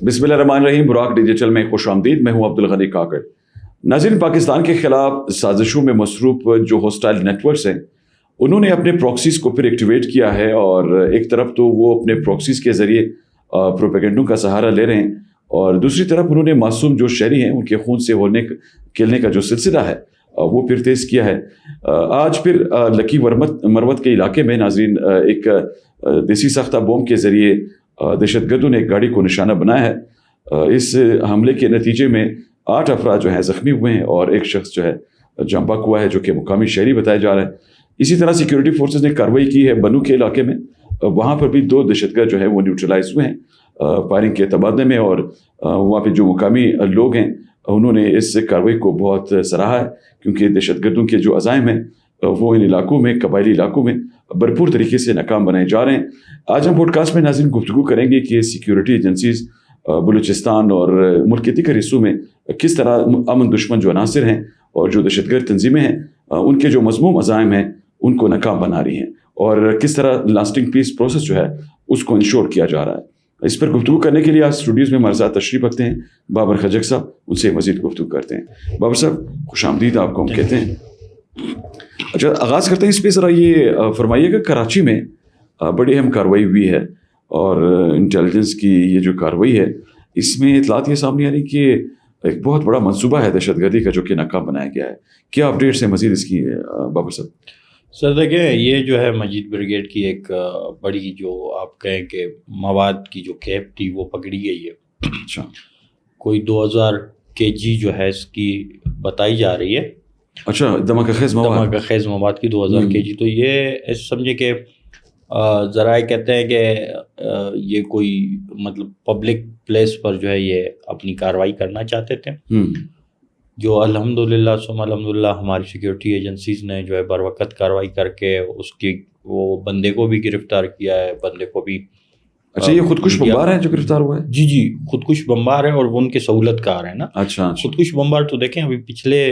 بسم اللہ الرحمن الرحیم. براک ڈیجیٹل میں خوش آمدید. میں ہوں عبدالغنی کاکڑ. ناظرین، پاکستان کے خلاف سازشوں میں مصروف جو ہوسٹائل نیٹ ورکس ہیں انہوں نے اپنے پراکسیز کو پھر ایکٹیویٹ کیا ہے، اور ایک طرف تو وہ اپنے پراکسیز کے ذریعے پروپیگنڈوں کا سہارا لے رہے ہیں، اور دوسری طرف انہوں نے معصوم جو شہری ہیں ان کے خون سے ہولنے کھیلنے کا جو سلسلہ ہے وہ پھر تیز کیا ہے. آج پھر لکی مروت کے علاقے میں ناظرین ایک دیسی ساختہ بوم کے ذریعے دہشت گردوں نے ایک گاڑی کو نشانہ بنایا ہے. اس حملے کے نتیجے میں 8 افراد جو ہیں زخمی ہوئے ہیں، اور ایک شخص جو ہے جاں بحق ہوا ہے جو کہ مقامی شہری بتایا جا رہا ہے. اسی طرح سیکیورٹی فورسز نے کارروائی کی ہے بنو کے علاقے میں. وہاں پر بھی 2 دہشت گرد جو ہے وہ نیوٹرلائز ہوئے ہیں فائرنگ کے تبادلے میں، اور وہاں پہ جو مقامی لوگ ہیں انہوں نے اس کارروائی کو بہت سراہا ہے، کیونکہ دہشت گردوں کے جو عزائم ہیں وہ ان علاقوں میں، قبائلی علاقوں میں بھرپور طریقے سے ناکام بنائے جا رہے ہیں. آج ہم پوڈ کاسٹ میں ناظرین گفتگو کریں گے کہ سیکیورٹی ایجنسیز بلوچستان اور ملک کے دیگر حصوں میں کس طرح امن دشمن جو عناصر ہیں اور جو دہشت گرد تنظیمیں ہیں ان کے جو مذموم عزائم ہیں ان کو ناکام بنا رہی ہیں، اور کس طرح لاسٹنگ پیس پروسیس جو ہے اس کو انشور کیا جا رہا ہے. اس پر گفتگو کرنے کے لیے آج اسٹوڈیوز میں ہمارے ساتھ تشریف رکھتے ہیں بابر خجک صاحب. ان سے مزید گفتگو کرتے ہیں. بابر صاحب خوش آمدید آپ کو ہم کہتے ہیں. اچھا، آغاز کرتے ہیں اس پہ. ذرا یہ فرمائیے کہ کراچی میں بڑی اہم کارروائی ہوئی ہے، اور انٹیلیجنس کی یہ جو کارروائی ہے اس میں اطلاعات یہ سامنے آ رہی کہ ایک بہت بڑا منصوبہ ہے دہشت گردی کا جو کہ ناکام بنایا گیا ہے. کیا اپڈیٹس ہیں مزید اس کی بابر صاحب؟ سر دیکھیں، یہ جو ہے مجید بریگیڈ کی ایک بڑی جو آپ کہیں کہ مواد کی جو کیپ تھی وہ پکڑی گئی ہے. اچھا، کوئی 2000 kg جو ہے اس کی بتائی جا رہی ہے. اچھا، دھماکہ خیز مواد کی 2000 kg. تو یہ سمجھے کہ ذرائع کہتے ہیں کہ یہ کوئی مطلب پبلک پلیس پر جو ہے یہ اپنی کارروائی کرنا چاہتے تھے، جو الحمدللہ ثم الحمدللہ ہماری سیکیورٹی ایجنسیز نے جو ہے بر وقت کارروائی کر کے اس کی وہ بندے کو بھی گرفتار کیا ہے. بندے کو بھی اچھا، یہ خودکش بمبار ہے جو گرفتار ہوا ہے؟ جی خودکش بمبار ہے، اور وہ ان کے سہولت کار ہے نا. اچھا، خودکش بمبار تو دیکھیں ابھی پچھلے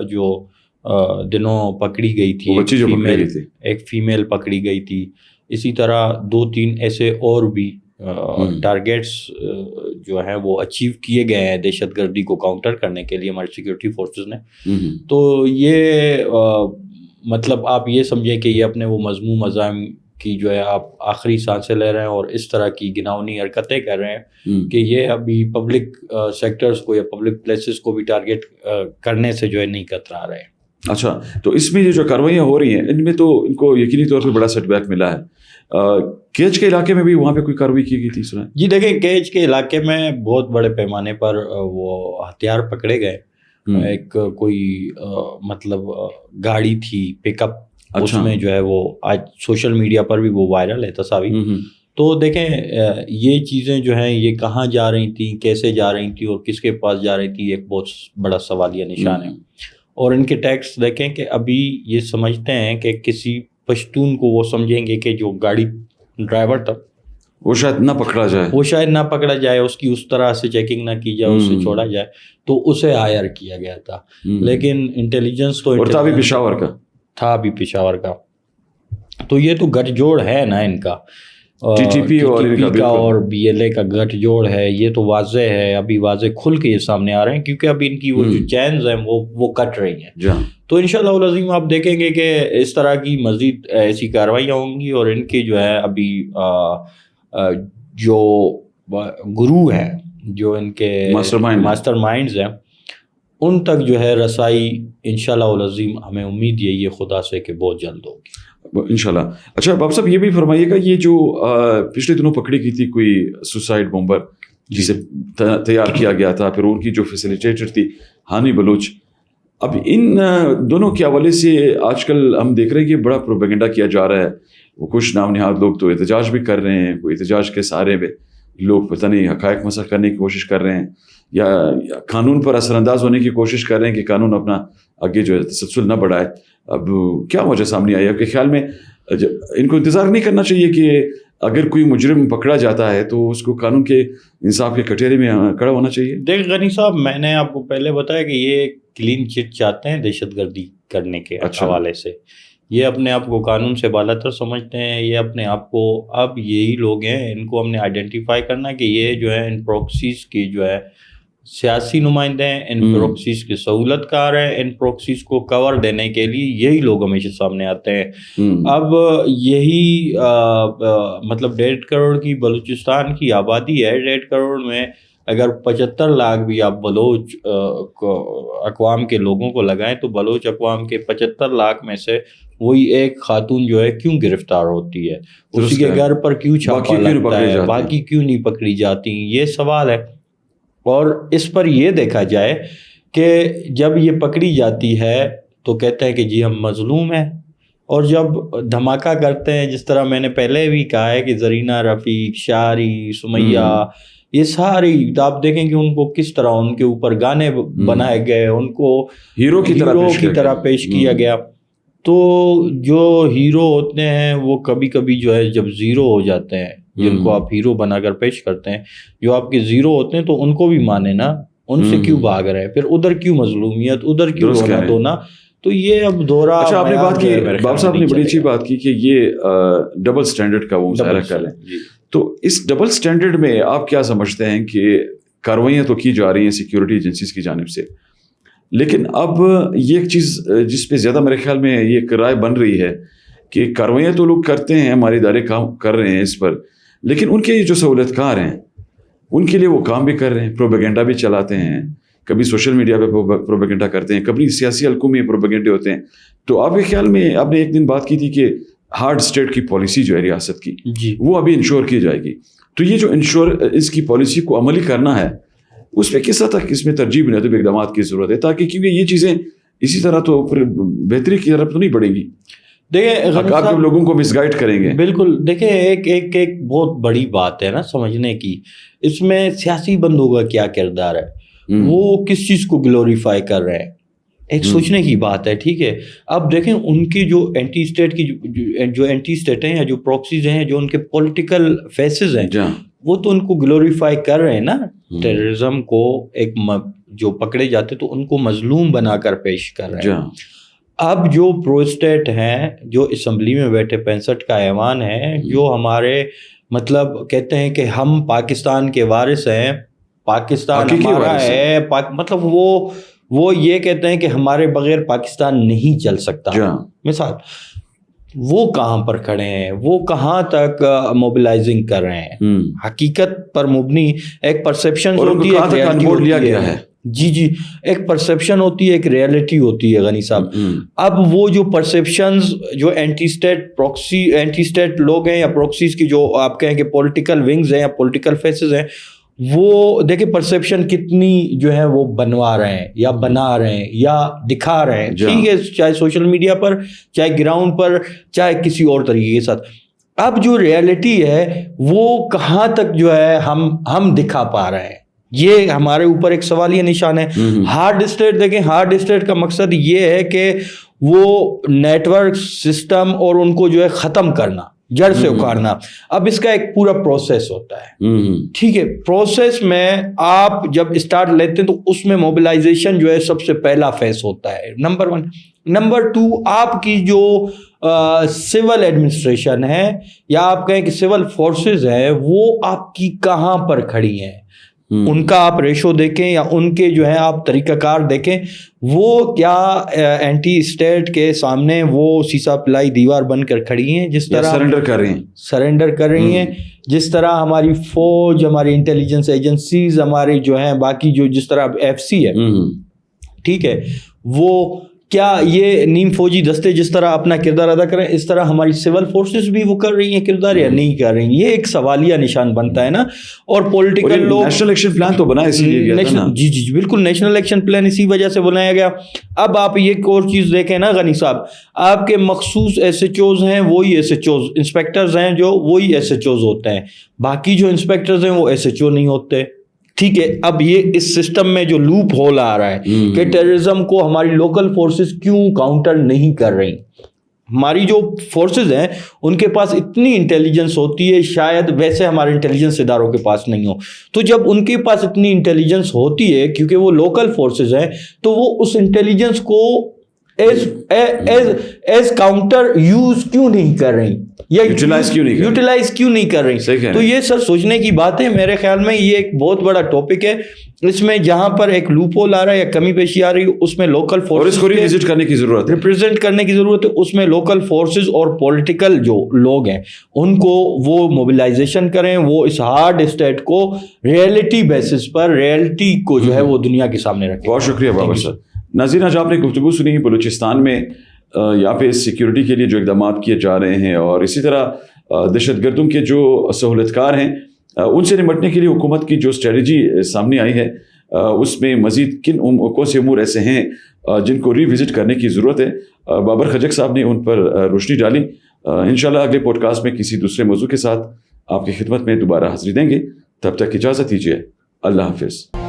جو دنوں پکڑی گئی تھی ایک فیمیل پکڑی گئی تھی. اسی طرح 2-3 ایسے اور بھی ٹارگیٹس جو ہیں وہ اچیو کیے گئے ہیں دہشت گردی کو کاؤنٹر کرنے کے لیے ہماری سیکیورٹی فورسز نے. تو یہ مطلب آپ یہ سمجھیں کہ یہ اپنے وہ مذموم عزائم کی جو ہے آپ آخری سانسیں لے رہے ہیں، اور اس طرح کی گناؤنی حرکتیں کر رہے ہیں کہ یہ ابھی پبلک سیکٹرز کو یا پبلک پلیسز کو بھی ٹارگیٹ کرنے سے جو ہے نہیں کترا رہے ہیں. اچھا، تو اس میں یہ جو کارروائیاں ہو رہی ہیں ان میں تو ان کو یقینی طور پہ بڑا سیٹ بیک ملا ہے. کیچ کے علاقے میں بھی وہاں پہ کوئی کارروائی کی گئی تھی سنا؟ جی دیکھیں، کیچ کے علاقے میں بہت بڑے پیمانے پر وہ ہتھیار پکڑے گئے. ایک کوئی مطلب گاڑی تھی پک اپ، اس میں جو ہے وہ آج سوشل میڈیا پر بھی وہ وائرل ہے تصاویر. تو دیکھیں یہ چیزیں جو ہیں یہ کہاں جا رہی تھیں، کیسے جا رہی تھیں، اور کس کے پاس جا رہی تھی، ایک بہت بڑا سوالیہ نشان ہے. اور ان کے ٹیکس دیکھیں کہ ابھی یہ سمجھتے ہیں کہ کسی پشتون کو وہ سمجھیں گے کہ جو گاڑی ڈرائیور تھا وہ شاید نہ پکڑا جائے، اس کی اس طرح سے چیکنگ نہ کی جائے، اسے چھوڑا جائے، تو اسے ہائر کیا گیا تھا. لیکن انٹیلیجنس تو تھا بھی پشاور کا. تو یہ تو گٹھ جوڑ ہے نا ان کا، ٹی ٹی پی کا اور BLA کا گٹھ جوڑ ہے. یہ تو واضح ہے، ابھی واضح کھل کے یہ سامنے آ رہے ہیں، کیونکہ ابھی ان کی وہ جو چینز ہیں وہ کٹ رہی ہیں. تو انشاءاللہ العظیم آپ دیکھیں گے کہ اس طرح کی مزید ایسی کارروائیاں ہوں گی، اور ان کی جو ہے ابھی جو گروہ ہے، جو ان کے ماسٹر مائنڈز ہیں، ان تک جو ہے رسائی انشاءاللہ العظیم ہمیں امید یہ خدا سے کہ بہت جلد ہوگی انشاءاللہ. اچھا باب صاحب، یہ بھی فرمائیے گا یہ جو پچھلے دنوں پکڑی گئی تھی کوئی سوسائڈ بمبر جسے تیار کیا گیا تھا، پھر ان کی جو فیسیلیٹیٹر تھی ہانی بلوچ، اب ان دونوں کے حوالے سے آج کل ہم دیکھ رہے ہیں کہ بڑا پروپیگنڈا کیا جا رہا ہے. وہ کچھ نام نہاد لوگ تو احتجاج بھی کر رہے ہیں، کوئی احتجاج کے سہارے میں لوگ پتہ نہیں حقائق مسخ کرنے کی کوشش کر رہے ہیں، یا قانون پر اثر انداز ہونے کی کوشش کر رہے ہیں کہ قانون اپنا آگے جو ہے تسلسل نہ بڑھائے. اب کیا وجہ سامنے آئی؟ آپ کے خیال میں ان کو انتظار نہیں کرنا چاہیے کہ اگر کوئی مجرم پکڑا جاتا ہے تو اس کو قانون کے انصاف کے کٹہرے میں کھڑا ہونا چاہیے؟ دیکھ غنی صاحب، میں نے آپ کو پہلے بتایا کہ یہ کلین چٹ چاہتے ہیں دہشت گردی کرنے کے حوالے سے. یہ اپنے آپ کو قانون سے بالاتر سمجھتے ہیں، یہ اپنے آپ کو، اب یہی لوگ ہیں، ان کو ہم نے آئیڈینٹیفائی کرنا کہ یہ جو ہے ان پروکسیز کی جو ہے سیاسی نمائندے ہیں، ان پروکسیز کے سہولت کار ہیں، ان پروکسیز کو کور دینے کے لیے یہی لوگ ہمیشہ سامنے آتے ہیں۔ اب یہی مطلب 1.5 کروڑ کی بلوچستان کی آبادی ہے، 1.5 کروڑ میں اگر 75 لاکھ بھی آپ بلوچ اقوام کے لوگوں کو لگائیں تو بلوچ اقوام کے 75 لاکھ میں سے وہی ایک خاتون جو ہے کیوں گرفتار ہوتی ہے، اسی کے گھر پر کیوں چھاپا لگتا ہے، باقی کیوں نہیں پکڑی جاتی، یہ سوال ہے۔ اور اس پر یہ دیکھا جائے کہ جب یہ پکڑی جاتی ہے تو کہتے ہیں کہ جی ہم مظلوم ہیں، اور جب دھماکہ کرتے ہیں، جس طرح میں نے پہلے بھی کہا ہے کہ زرینہ رفیق، شاری، سمیہ، یہ ساری آپ دیکھیں کہ ان کو کس طرح ان کے اوپر گانے بنائے گئے، ان کو ہیرو کی طرح پیش کیا گیا۔ تو جو ہیرو ہوتے ہیں وہ کبھی کبھی جو ہے جب زیرو ہو جاتے ہیں، جن کو آپ ہیرو بنا کر پیش کرتے ہیں، جو آپ کے زیرو ہوتے ہیں تو ان کو بھی مانے نا، ان سے کیوں بھاگ رہے ہیں، پھر ادھر کیوں مظلومیت، ادھر کیوں رونا دھونا۔ تو یہ اب دورہ۔ اچھا، آپ نے بات کی، باب صاحب نے بڑی اچھی بات کی کہ یہ ڈبل سٹینڈرڈ کا وہ مظاہرہ کریں، تو اس ڈبل سٹینڈرڈ میں آپ کیا سمجھتے ہیں کہ کارروائیاں تو کی جا رہی ہیں سیکیورٹی ایجنسیز کی جانب سے، لیکن اب یہ ایک چیز جس پہ زیادہ میرے خیال میں یہ ایک رائے بن رہی ہے کہ کارروائیاں تو لوگ کرتے ہیں، ہمارے ادارے کام کر رہے ہیں اس پر، لیکن ان کے جو سہولت کار ہیں ان کے لیے وہ کام بھی کر رہے ہیں، پروپیگنڈا بھی چلاتے ہیں، کبھی سوشل میڈیا پہ پروپیگنڈا کرتے ہیں، کبھی سیاسی حلقوں میں پروپیگنڈے ہوتے ہیں۔ تو آپ کے خیال میں، آپ نے ایک دن بات کی تھی کہ ہارڈ اسٹیٹ کی پالیسی جو ہے ریاست کی، وہ ابھی انشور کی جائے گی، تو یہ جو اس کی پالیسی کو عملی کرنا ہے، اس پہ کس حد تک اس میں ترجیح مرتب اقدامات کی ضرورت ہے، تاکہ کیونکہ یہ چیزیں اسی طرح تو پھر بہتری کی طرف تو نہیں بڑھیں گی، دیکھیں آپ جب لوگوں کو مس گائڈ کریں گے۔ بالکل، دیکھیں ایک بہت بڑی بات ہے نا سمجھنے کی، اس میں سیاسی بندوں کا کیا کردار ہے، وہ کس چیز کو گلوریفائی کر رہے ہیں، ایک سوچنے کی بات ہے، ٹھیک ہے۔ اب دیکھیں ان کی جو اینٹی اسٹیٹ کی جو اینٹی اسٹیٹ ہیں یا جو پروکسیز ہیں، جو ان کے پولیٹیکل فیسز ہیں، وہ تو ان کو گلوریفائی کر رہے ہیں نا، ٹیررزم کو ایک جو پکڑے جاتے تو ان کو مظلوم بنا کر پیش کر رہے ہیں۔ اب جو پرو اسٹیٹ ہیں، جو اسمبلی میں بیٹھے 65 کا ایوان ہے، جو ہمارے مطلب کہتے ہیں کہ ہم پاکستان کے وارث ہیں، پاکستان ہمارا ہے، مطلب وہ یہ کہتے ہیں کہ ہمارے بغیر پاکستان نہیں چل سکتا، مثال، وہ کہاں پر کھڑے ہیں، وہ کہاں تک موبلائزنگ کر رہے ہیں، حقیقت پر مبنی ایک پرسیپشن ہوتی ہے، جی ایک پرسیپشن ہوتی ہے، ایک ریئلٹی ہوتی ہے غنی صاحب۔ اب وہ جو پرسیپشنز جو اینٹی اسٹیٹ لوگ ہیں یا پروکسیز کی جو آپ کہیں کہ پولیٹیکل ونگز ہیں یا پولیٹیکل فیسز ہیں، وہ دیکھیں پرسیپشن کتنی جو ہے وہ بنوا رہے ہیں یا بنا رہے ہیں یا دکھا رہے ہیں، ٹھیک ہے، چاہے سوشل میڈیا پر، چاہے گراؤنڈ پر، چاہے کسی اور طریقے کے ساتھ۔ اب جو ریئلٹی ہے وہ کہاں تک جو ہے ہم دکھا پا رہے ہیں، یہ ہمارے اوپر ایک سوالیہ نشان ہے۔ ہارڈ اسٹیٹ دیکھیں، ہارڈ اسٹیٹ کا مقصد یہ ہے کہ وہ نیٹ ورک سسٹم اور ان کو جو ہے ختم کرنا، جڑ سے اکھاڑنا۔ اب اس کا ایک پورا پروسیس ہوتا ہے، ٹھیک ہے، پروسیس میں آپ جب اسٹارٹ لیتے ہیں تو اس میں موبلائزیشن جو ہے سب سے پہلا فیس ہوتا ہے، نمبر 1۔ نمبر 2، آپ کی جو سول ایڈمنسٹریشن ہے یا آپ کہیں کہ سول فورسز ہیں، وہ آپ کی کہاں پر کھڑی ہیں، ان کا آپ ریشو دیکھیں یا ان کے جو ہے آپ طریقہ کار دیکھیں، وہ کیا اینٹی اسٹیٹ کے سامنے وہ سیسا پلائی دیوار بن کر کھڑی ہیں، جس طرح سرنڈر کر رہی ہیں، جس طرح ہماری فوج، ہماری انٹیلیجنس ایجنسیز، ہمارے جو ہیں باقی جو جس طرح FCC ہے، ٹھیک ہے، وہ کیا یہ نیم فوجی دستے جس طرح اپنا کردار ادا کریں، اس طرح ہماری سول فورسز بھی وہ کر رہی ہیں کردار یا نہیں کر رہی ہیں، یہ ایک سوالیہ نشان بنتا ہے نا۔ اور پولیٹیکل لوگ، نیشنل ایکشن پلان تو بنا اسی لیے گیا تھا نا، جی بالکل، نیشنل ایکشن پلان اسی وجہ سے بنایا گیا۔ اب آپ یہ ایک اور چیز دیکھیں نا غنی صاحب، آپ کے مخصوص SHOs ہیں، وہی SHOs، انسپیکٹرز ہیں جو وہی SHOs ہوتے ہیں، باقی جو انسپیکٹرز ہیں وہ SHO نہیں ہوتے، ٹھیک ہے۔ اب یہ اس سسٹم میں جو لوپ ہول آ رہا ہے کہ ٹیررزم کو ہماری لوکل فورسز کیوں کاؤنٹر نہیں کر رہی، ہماری جو فورسز ہیں ان کے پاس اتنی انٹیلیجنس ہوتی ہے، شاید ویسے ہمارے انٹیلیجنس اداروں کے پاس نہیں ہو، تو جب ان کے پاس اتنی انٹیلیجنس ہوتی ہے کیونکہ وہ لوکل فورسز ہیں، تو وہ اس انٹیلیجنس کو ایز کاؤنٹر یوز کیوں نہیں کر رہی یا یوٹیلائز کیوں نہیں کر رہی؟ تو یہ سر سوچنے کی بات ہے. میرے خیال میں یہ ایک بہت بڑا ٹاپک ہے. اس میں جہاں پر ایک لوپ ہول آ رہا ہے یا کمی پیشی آ رہی ہے اس میں لوکل فورسز کو ریوزٹ کرنے کی ضرورت ہے, ریپرزینٹ کرنے کی ضرورت ہے. اس میں لوکل فورسز اور پولیٹیکل جو لوگ ہیں ان کو وہ موبلائزیشن کریں, وہ اس ہارڈ اسٹیٹ کو ریئلٹی بیسس پر ریئلٹی کو جو ہے وہ دنیا کے سامنے رکھیں. بہت شکریہ بابر سر. ناظرین, آج آپ نے گفتگو سنی بلوچستان میں یہاں پہ سیکیورٹی کے لیے جو اقدامات کیے جا رہے ہیں اور اسی طرح دہشت گردوں کے جو سہولت کار ہیں ان سے نمٹنے کے لیے حکومت کی جو اسٹریٹجی سامنے آئی ہے اس میں مزید کون سے امور ایسے ہیں جن کو ری وزٹ کرنے کی ضرورت ہے. بابر خجک صاحب نے ان پر روشنی ڈالی. انشاءاللہ اگلے پوڈ کاسٹ میں کسی دوسرے موضوع کے ساتھ آپ کی خدمت میں دوبارہ حاضری دیں گے. تب تک اجازت دیجیے. اللہ حافظ.